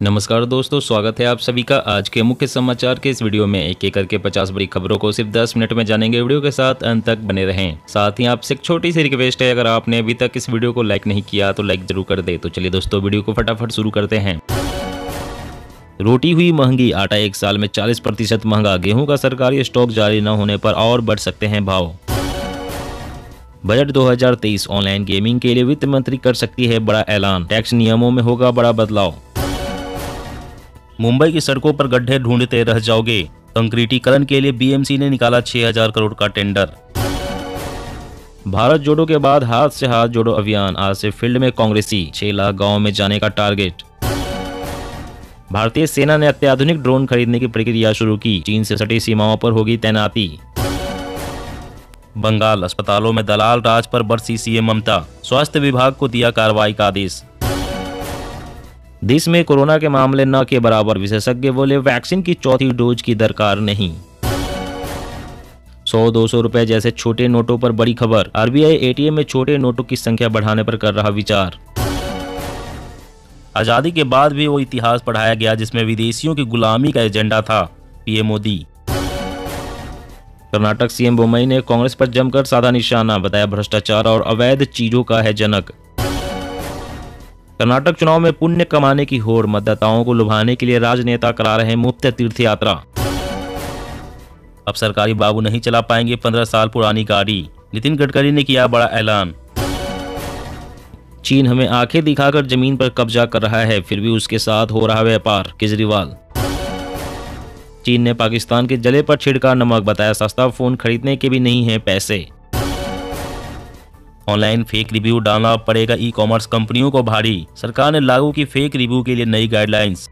नमस्कार दोस्तों, स्वागत है आप सभी का आज के मुख्य समाचार के इस वीडियो में। एक एक करके 50 बड़ी खबरों को सिर्फ 10 मिनट में जानेंगे। वीडियो के साथ अंत तक बने रहें। साथ ही आपसे एक छोटी सी रिक्वेस्ट है, अगर आपने अभी तक इस वीडियो को लाइक नहीं किया तो लाइक जरूर कर दे। तो चलिए दोस्तों, वीडियो को फटाफट शुरू करते हैं। रोटी हुई महंगी, आटा एक साल में 40% महंगा। गेहूं का सरकारी स्टॉक जारी न होने पर और बढ़ सकते हैं भाव। बजट 2023 ऑनलाइन गेमिंग के लिए वित्त मंत्री कर सकती है बड़ा ऐलान। टैक्स नियमों में होगा बड़ा बदलाव। मुंबई की सड़कों पर गड्ढे ढूंढते रह जाओगे। कंक्रीटीकरण के लिए बीएमसी ने निकाला 6000 करोड़ का टेंडर। भारत जोड़ो के बाद हाथ से हाथ जोड़ो अभियान, आज से फील्ड में कांग्रेसी। 6 लाख गांव में जाने का टारगेट। भारतीय सेना ने अत्याधुनिक ड्रोन खरीदने की प्रक्रिया शुरू की। चीन से सटी सीमाओं पर होगी तैनाती। बंगाल अस्पतालों में दलाल राज पर बरसी सीएम ममता। स्वास्थ्य विभाग को दिया कार्रवाई का आदेश। देश में कोरोना के मामले न के बराबर, विशेषज्ञ बोले वैक्सीन की चौथी डोज की दरकार नहीं। 100-200 रुपए जैसे छोटे नोटों पर बड़ी खबर। आरबीआई एटीएम में छोटे नोटों की संख्या बढ़ाने पर कर रहा विचार। आजादी के बाद भी वो इतिहास पढ़ाया गया जिसमें विदेशियों की गुलामी का एजेंडा था, पीएम मोदी। कर्नाटक सीएम बोम्मई ने कांग्रेस पर जमकर साधा निशाना, बताया भ्रष्टाचार और अवैध चीजों का है जनक। कर्नाटक चुनाव में पुण्य कमाने की होड़, मतदाताओं को लुभाने के लिए राजनेता करा रहे मुफ्त तीर्थ यात्रा। अब सरकारी बाबू नहीं चला पाएंगे 15 साल पुरानी गाड़ी, नितिन गडकरी ने किया बड़ा ऐलान। चीन हमें आंखें दिखाकर जमीन पर कब्जा कर रहा है, फिर भी उसके साथ हो रहा व्यापार, केजरीवाल। चीन ने पाकिस्तान के जले पर छिड़का नमक, बताया सस्ता फोन खरीदने के भी नहीं है पैसे। ऑनलाइन फेक रिव्यू डालना पड़ेगा ई कॉमर्स कंपनियों को भारी, सरकार ने लागू की फेक रिव्यू के लिए नई गाइडलाइंस।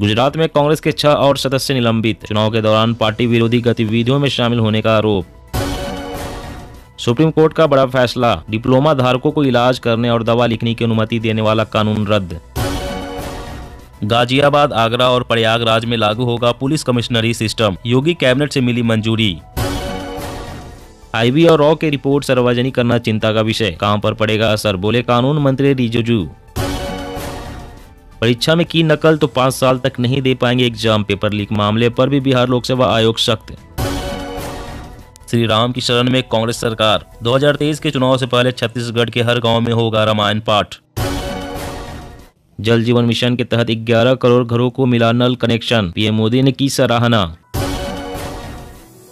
गुजरात में कांग्रेस के 6 और सदस्य निलंबित, चुनाव के दौरान पार्टी विरोधी गतिविधियों में शामिल होने का आरोप। सुप्रीम कोर्ट का बड़ा फैसला, डिप्लोमा धारकों को इलाज करने और दवा लिखने की अनुमति देने वाला कानून रद्द। गाजियाबाद, आगरा और प्रयागराज में लागू होगा पुलिस कमिश्नरी सिस्टम, योगी कैबिनेट से मिली मंजूरी। आईबी और रॉ की रिपोर्ट सार्वजनिक करना चिंता का विषय, कहां पर पड़ेगा असर, बोले कानून मंत्री रिजिजू। परीक्षा में की नकल तो 5 साल तक नहीं दे पाएंगे एग्जाम, पेपर लीक मामले पर भी बिहार लोक सेवा आयोग सख्त। श्री राम की शरण में कांग्रेस सरकार, 2023 के चुनाव से पहले छत्तीसगढ़ के हर गांव में होगा रामायण पाठ। जल जीवन मिशन के तहत 11 करोड़ घरों को मिला नल कनेक्शन, पीएम मोदी ने की सराहना।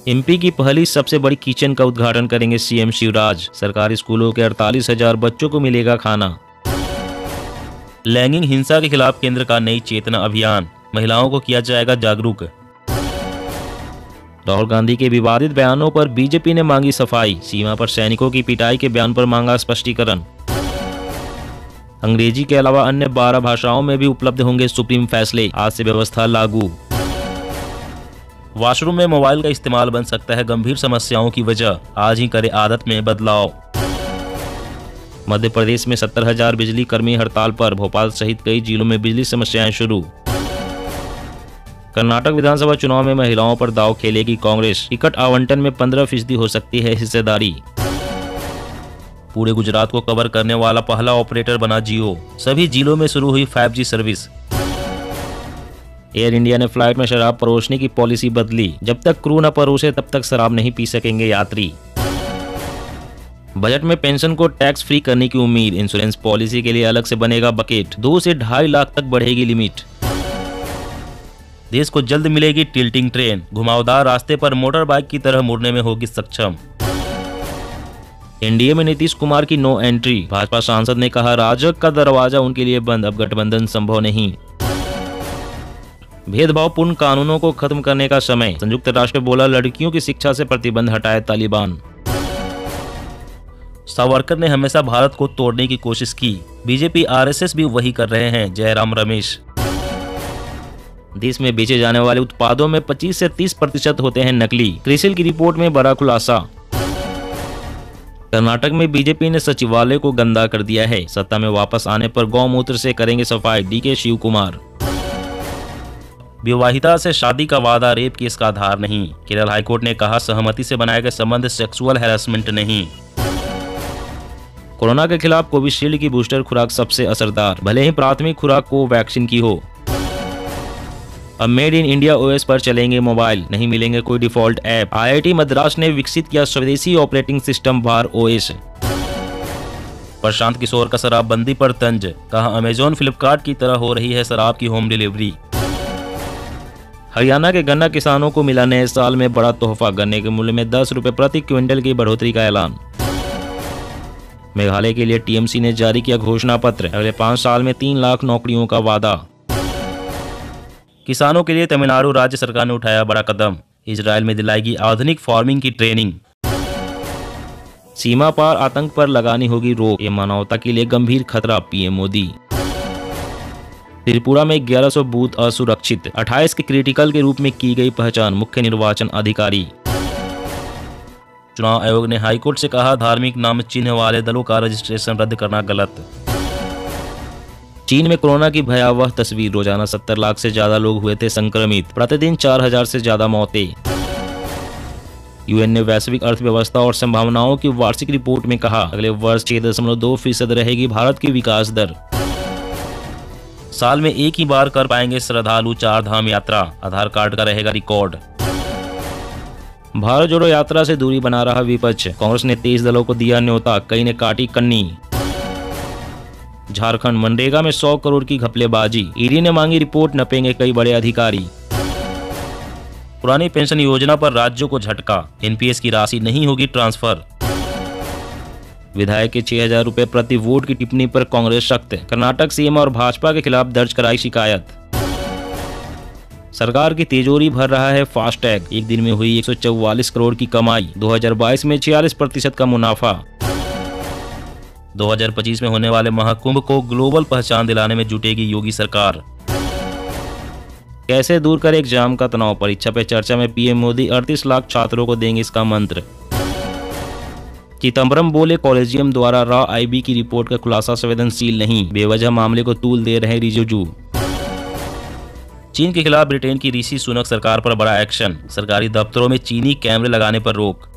एमपी की पहली सबसे बड़ी किचन का उद्घाटन करेंगे सीएम शिवराज, सरकारी स्कूलों के 48,000 बच्चों को मिलेगा खाना। लैंगिक हिंसा के खिलाफ केंद्र का नई चेतना अभियान, महिलाओं को किया जाएगा जागरूक। राहुल गांधी के विवादित बयानों पर बीजेपी ने मांगी सफाई, सीमा पर सैनिकों की पिटाई के बयान पर मांगा स्पष्टीकरण। अंग्रेजी के अलावा अन्य 12 भाषाओं में भी उपलब्ध होंगे सुप्रीम फैसले, आज से व्यवस्था लागू। वॉशरूम में मोबाइल का इस्तेमाल बन सकता है गंभीर समस्याओं की वजह, आज ही करे आदत में बदलाव। मध्य प्रदेश में 70,000 बिजली कर्मी हड़ताल पर, भोपाल सहित कई जिलों में बिजली समस्याएं शुरू। कर्नाटक विधानसभा चुनाव में महिलाओं पर दांव खेलेगी कांग्रेस, टिकट आवंटन में 15% हो सकती है हिस्सेदारी। पूरे गुजरात को कवर करने वाला पहला ऑपरेटर बना जियो, सभी जिलों में शुरू हुई 5G सर्विस। एयर इंडिया ने फ्लाइट में शराब परोसने की पॉलिसी बदली, जब तक क्रू न परोसे तब तक शराब नहीं पी सकेंगे यात्री। बजट में पेंशन को टैक्स फ्री करने की उम्मीद, इंश्योरेंस पॉलिसी के लिए अलग से बनेगा बकेट, 2 से 2.5 लाख तक बढ़ेगी लिमिट। देश को जल्द मिलेगी टिल्टिंग ट्रेन, घुमावदार रास्ते पर मोटर बाइक की तरह मुड़ने में होगी सक्षम। एनडीए में नीतीश कुमार की नो एंट्री, भाजपा सांसद ने कहा राजग का दरवाजा उनके लिए बंद, अब गठबंधन संभव नहीं। भेदभावपूर्ण कानूनों को खत्म करने का समय, संयुक्त राष्ट्र बोला लड़कियों की शिक्षा से प्रतिबंध हटाए तालिबान। सावरकर ने हमेशा भारत को तोड़ने की कोशिश की, बीजेपी आरएसएस भी वही कर रहे हैं, जयराम रमेश। देश में बेचे जाने वाले उत्पादों में 25 से 30% होते हैं नकली, क्रिसिल की रिपोर्ट में बड़ा खुलासा। कर्नाटक में बीजेपी ने सचिवालय को गंदा कर दिया है, सत्ता में वापस आने पर गौमूत्र से करेंगे सफाई, डीके शिव कुमार। विवाहिता से शादी का वादा रेप केस का आधार नहीं, केरल हाईकोर्ट ने कहा सहमति से बनाए गए संबंध सेक्सुअल हैरेसमेंट नहीं। कोरोना के खिलाफ कोविशील्ड की बूस्टर खुराक सबसे असरदार, भले ही प्राथमिक खुराक कोवैक्सीन की हो। अब मेड इन इंडिया ओएस पर चलेंगे मोबाइल, नहीं मिलेंगे कोई डिफॉल्ट ऐप। आईआईटी मद्रास ने विकसित किया स्वदेशी ऑपरेटिंग सिस्टम वार ओएस। प्रशांत किशोर का शराबबंदी पर तंज, कहा अमेजॉन फ्लिपकार्ट की तरह हो रही है शराब की होम डिलीवरी। हरियाणा के गन्ना किसानों को मिला नए साल में बड़ा तोहफा, गन्ने के मूल्य में 10 रुपए प्रति क्विंटल की बढ़ोतरी का ऐलान। मेघालय के लिए टीएमसी ने जारी किया घोषणा पत्र, अगले 5 साल में 3 लाख नौकरियों का वादा। किसानों के लिए तमिलनाडु राज्य सरकार ने उठाया बड़ा कदम, इजराइल में दिलाएगी आधुनिक फार्मिंग की ट्रेनिंग। सीमा पार आतंक पर लगानी होगी रोक, ये मानवता के लिए गंभीर खतरा, पीएम मोदी। त्रिपुरा में 1100 बूथ असुरक्षित, 28 के क्रिटिकल के रूप में की गई पहचान, मुख्य निर्वाचन अधिकारी। चुनाव आयोग ने हाईकोर्ट से कहा धार्मिक नाम चिन्ह वाले दलों का रजिस्ट्रेशन रद्द करना गलत। चीन में कोरोना की भयावह तस्वीर, रोजाना 70 लाख से ज्यादा लोग हुए थे संक्रमित, प्रतिदिन 4000 से ज्यादा मौतें। यूएन ने वैश्विक अर्थव्यवस्था और संभावनाओं की वार्षिक रिपोर्ट में कहा अगले वर्ष 6.2% रहेगी भारत की विकास दर। साल में एक ही बार कर पाएंगे श्रद्धालु 4 धाम यात्रा, आधार कार्ड का रहेगा रिकॉर्ड। भारत जोड़ो यात्रा से दूरी बना रहा विपक्ष, कांग्रेस ने 23 दलों को दिया न्योता, कई ने काटी कन्नी। झारखंड मनरेगा में 100 करोड़ की घपलेबाजी, ईडी ने मांगी रिपोर्ट, नपेंगे कई बड़े अधिकारी। पुरानी पेंशन योजना पर राज्यों को झटका, एनपीएस की राशि नहीं होगी ट्रांसफर। विधायक के 6000 रुपए प्रति वोट की टिप्पणी पर कांग्रेस सख्त, कर्नाटक सीएम और भाजपा के खिलाफ दर्ज कराई शिकायत। सरकार की तिजोरी भर रहा है फास्टैग, एक दिन में हुई 144 करोड़ की कमाई, 2022 में 46% का मुनाफा। 2025 में होने वाले महाकुंभ को ग्लोबल पहचान दिलाने में जुटेगी योगी सरकार। कैसे दूर करे एग्जाम का तनाव, परीक्षा पे चर्चा में पीएम मोदी 38 लाख छात्रों को देंगे इसका मंत्र। चिदम्बरम बोले कॉलेजियम द्वारा रॉ आईबी की रिपोर्ट का खुलासा संवेदनशील नहीं, बेवजह मामले को तूल दे रहे रिजिजू। चीन के खिलाफ ब्रिटेन की ऋषि सुनक सरकार पर बड़ा एक्शन, सरकारी दफ्तरों में चीनी कैमरे लगाने पर रोक।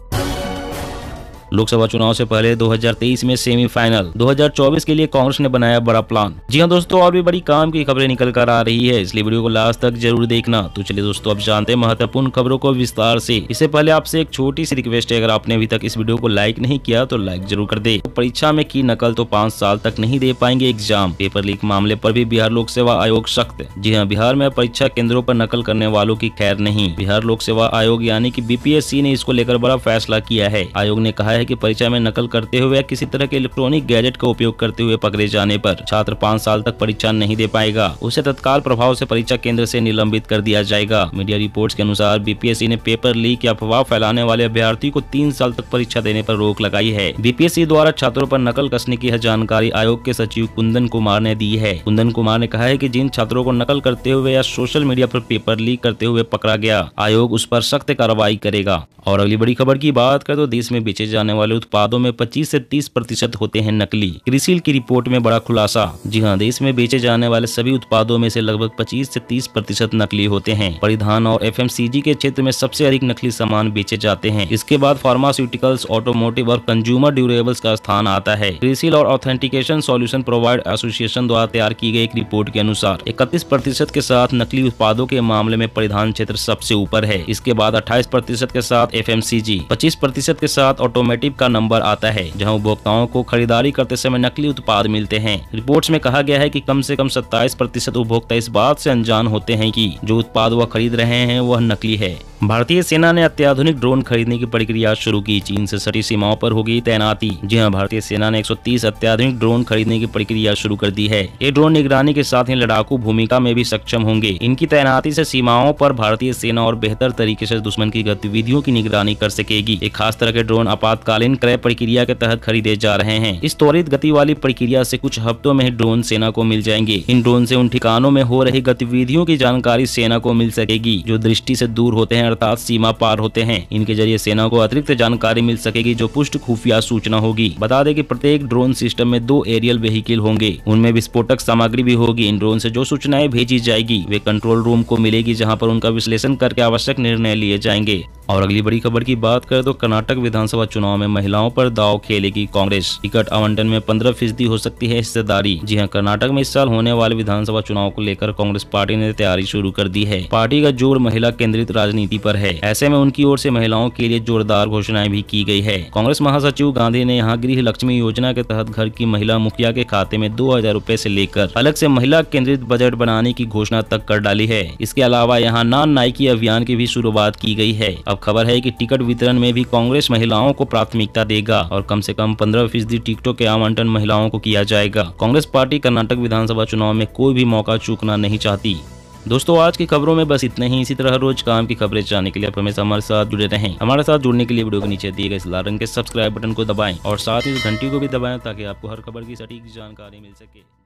लोकसभा चुनाव से पहले 2023 में सेमीफाइनल, 2024 के लिए कांग्रेस ने बनाया बड़ा प्लान। जी हां दोस्तों, और भी बड़ी काम की खबरें निकल कर आ रही है, इसलिए वीडियो को लास्ट तक जरूर देखना। तो चलिए दोस्तों, अब जानते हैं महत्वपूर्ण खबरों को विस्तार से। इससे पहले आपसे एक छोटी सी रिक्वेस्ट है, अगर आपने अभी तक इस वीडियो को लाइक नहीं किया तो लाइक जरूर कर दे। परीक्षा में की नकल तो 5 साल तक नहीं दे पाएंगे एग्जाम, पेपर लीक मामले पर भी बिहार लोक सेवा आयोग सख्त। जी हाँ, बिहार में परीक्षा केंद्रों पर नकल करने वालों की खैर नहीं। बिहार लोक सेवा आयोग यानी कि बीपीएससी ने इसको लेकर बड़ा फैसला किया है। आयोग ने कहा है कि परीक्षा में नकल करते हुए या किसी तरह के इलेक्ट्रॉनिक गैजेट का उपयोग करते हुए पकड़े जाने पर छात्र 5 साल तक परीक्षा नहीं दे पाएगा, उसे तत्काल प्रभाव से परीक्षा केंद्र से निलंबित कर दिया जाएगा। मीडिया रिपोर्ट्स के अनुसार बीपीएससी ने पेपर लीक या अफवाह फैलाने वाले अभ्यर्थी को 3 साल तक परीक्षा देने पर रोक लगाई है। बीपीएससी द्वारा छात्रों पर नकल कसने की जानकारी आयोग के सचिव कुंदन कुमार ने दी है। कुंदन कुमार ने कहा है कि जिन छात्रों को नकल करते हुए या सोशल मीडिया पर पेपर लीक करते हुए पकड़ा गया, आयोग उस पर सख्त कार्रवाई करेगा। और अगली बड़ी खबर की बात करें तो देश में बेचे जाने वाले उत्पादों में 25 से 30% होते हैं नकली। क्रिसिल की रिपोर्ट में बड़ा खुलासा। जी हां, देश में बेचे जाने वाले सभी उत्पादों में से लगभग 25 से 30% नकली होते हैं। परिधान और एफएमसीजी के क्षेत्र में सबसे अधिक नकली सामान बेचे जाते हैं। इसके बाद फार्मास्यूटिकल्स, ऑटोमोटिव और कंज्यूमर ड्यूरेबल्स का स्थान आता है। क्रिसिल और ऑथेंटिकेशन सॉल्यूशन प्रोवाइड एसोसिएशन द्वारा तैयार की गई एक रिपोर्ट के अनुसार 31% के साथ नकली उत्पादों के मामले में परिधान क्षेत्र सबसे ऊपर है। इसके बाद 28% के साथ एफएमसीजी, 25% के साथ ऑटोमोटिव का नंबर आता है, जहां उपभोक्ताओं को खरीदारी करते समय नकली उत्पाद मिलते हैं। रिपोर्ट्स में कहा गया है कि कम से कम 27% उपभोक्ता इस बात से अनजान होते हैं कि जो उत्पाद वह खरीद रहे हैं वह नकली है। भारतीय सेना ने अत्याधुनिक ड्रोन खरीदने की प्रक्रिया शुरू की, चीन से सटी सीमाओं पर होगी तैनाती। जी हां, भारतीय सेना ने 130 अत्याधुनिक ड्रोन खरीदने की प्रक्रिया शुरू कर दी है। ये ड्रोन निगरानी के साथ ही लड़ाकू भूमिका में भी सक्षम होंगे। इनकी तैनाती से सीमाओं पर भारतीय सेना और बेहतर तरीके से दुश्मन की गतिविधियों की निगरानी कर सकेगी। एक खास तरह के ड्रोन आपातकालीन क्रय प्रक्रिया के तहत खरीदे जा रहे हैं। इस त्वरित गति वाली प्रक्रिया से कुछ हफ्तों में ड्रोन सेना को मिल जाएंगे। इन ड्रोन से उन ठिकानों में हो रही गतिविधियों की जानकारी सेना को मिल सकेगी जो दृष्टि से दूर होते हैं, अर्थात सीमा पार होते हैं। इनके जरिए सेना को अतिरिक्त जानकारी मिल सकेगी जो पुष्ट खुफिया सूचना होगी। बता दें कि प्रत्येक ड्रोन सिस्टम में 2 एरियल व्हीकल होंगे, उनमें विस्फोटक सामग्री भी होगी। इन ड्रोन से जो सूचनाएं भेजी जाएगी वे कंट्रोल रूम को मिलेगी, जहां पर उनका विश्लेषण करके आवश्यक निर्णय लिए जाएंगे। और अगली बड़ी खबर की बात करें तो कर्नाटक विधानसभा चुनाव में महिलाओं पर दांव खेलेगी कांग्रेस। टिकट आवंटन में 15% हो सकती है हिस्सेदारी। जी हां, कर्नाटक में इस साल होने वाले विधानसभा चुनाव को लेकर कांग्रेस पार्टी ने तैयारी शुरू कर दी है। पार्टी का जोर महिला केंद्रित राजनीति पर है। ऐसे में उनकी ओर से महिलाओं के लिए जोरदार घोषणाएं भी की गई है। कांग्रेस महासचिव गांधी ने यहाँ गृह लक्ष्मी योजना के तहत घर की महिला मुखिया के खाते में 2000 रूपए से लेकर अलग से महिला केंद्रित बजट बनाने की घोषणा तक कर डाली है। इसके अलावा यहाँ नान नाइकी अभियान की भी शुरुआत की गई है। अब खबर है कि टिकट वितरण में भी कांग्रेस महिलाओं को प्राथमिकता देगा और कम से कम 15% टिकटों के आवंटन महिलाओं को किया जाएगा। कांग्रेस पार्टी कर्नाटक विधानसभा चुनाव में कोई भी मौका चूकना नहीं चाहती। दोस्तों, आज की खबरों में बस इतना ही। इसी तरह रोज काम की खबरें जानने के लिए आप हमेशा हमारे साथ जुड़े रहें। हमारे साथ जुड़ने के लिए वीडियो के नीचे दिए गए लाल रंग के सब्सक्राइब बटन को दबाएं और साथ ही घंटी को भी दबाएं ताकि आपको हर खबर की सटीक जानकारी मिल सके।